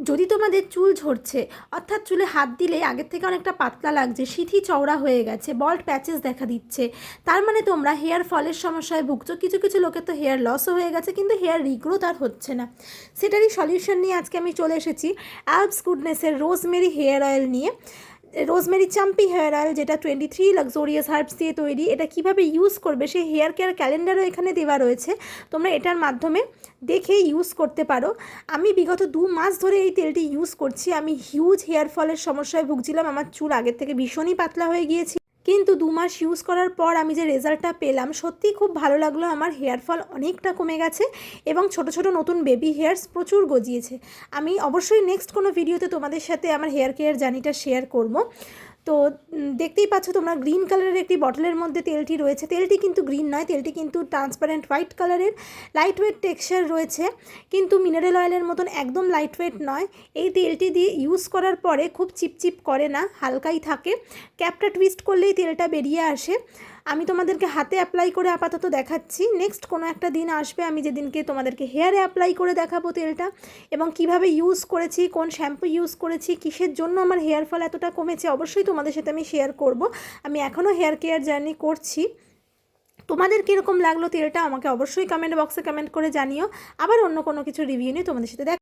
যদি তোমাদের চুল ঝরছে, অর্থাৎ চুলে হাত দিলে আগের থেকে অনেকটা পাতলা লাগছে, সিঁথি চওড়া হয়ে গেছে, বল্ড প্যাচেস দেখা দিচ্ছে, তার মানে তোমরা হেয়ার ফলের সমস্যায় ভুগছো। কিছু কিছু লোকের তো হেয়ার লসও হয়ে গেছে, কিন্তু হেয়ার রিগ্রোথ আর হচ্ছে না। সেটারই সলিউশন নিয়ে আজকে আমি চলে এসেছি অ্যালপস গুডনেসের রোজমেরি হেয়ার অয়েল নিয়ে। রোজমেরি চাম্পি হেয়ার অয়েল, যেটা 23 লাক্সোরিয়াস হার্বস দিয়ে তৈরি। এটা কিভাবে ইউজ করবে সেই হেয়ার কেয়ার ক্যালেন্ডারও এখানে দেওয়া রয়েছে, তোমরা এটার মাধ্যমে দেখে ইউজ করতে পারো। আমি বিগত 2 মাস ধরে এই তেলটি ইউজ করছি। আমি হিউজ হেয়ার ফলের সমস্যায় ভুগছিলাম, আমার চুল আগের থেকে ভীষণই পাতলা হয়ে গিয়েছে, কিন্তু 2 মাস ইউজ করার পর আমি যে রেজাল্টটা পেলাম সত্যিই খুব ভালো লাগলো। আমার হেয়ার ফল অনেকটা কমে গেছে এবং ছোট ছোট নতুন বেবি হেয়ার্স প্রচুর গজিয়েছে। আমি অবশ্যই নেক্সট কোনো ভিডিওতে তোমাদের সাথে আমার হেয়ার কেয়ার জার্নিটা শেয়ার করব। তো দেখতেই পাচ্ছ তোমরা, গ্রিন কালারের একটি বটলের মধ্যে তেলটি রয়েছে। তেলটি কিন্তু গ্রিন নয়, তেলটি কিন্তু ট্রান্সপারেন্ট হোয়াইট কালারের, লাইট ওয়েট টেক্সচার রয়েছে, কিন্তু মিনারেল অয়েলের মতন একদম লাইট ওয়েট নয়। এই তেলটি দিয়ে ইউজ করার পরে খুব চিপচিপ করে না, হালকাই থাকে। ক্যাপটা টুইস্ট করলেই তেলটা বেরিয়ে আসে। আমি তোমাদেরকে হাতে অ্যাপ্লাই করে আপাতত দেখাচ্ছি, নেক্সট কোনো একটা দিন আসবে আমি যেদিনকে তোমাদেরকে হেয়ারে অ্যাপ্লাই করে দেখাবো তেলটা, এবং কিভাবে ইউজ করেছি, কোন শ্যাম্পু ইউজ করেছি, কিসের জন্য আমার হেয়ার ফল এতটা কমেছে, অবশ্যই তোমাদের সাথে আমি শেয়ার করব। আমি এখনও হেয়ার কেয়ার জার্নি করছি। তোমাদের কীরকম লাগলো তেলটা আমাকে অবশ্যই কমেন্ট বক্সে কমেন্ট করে জানিও। আবার অন্য কোনো কিছু রিভিউ নিয়ে তোমাদের সাথে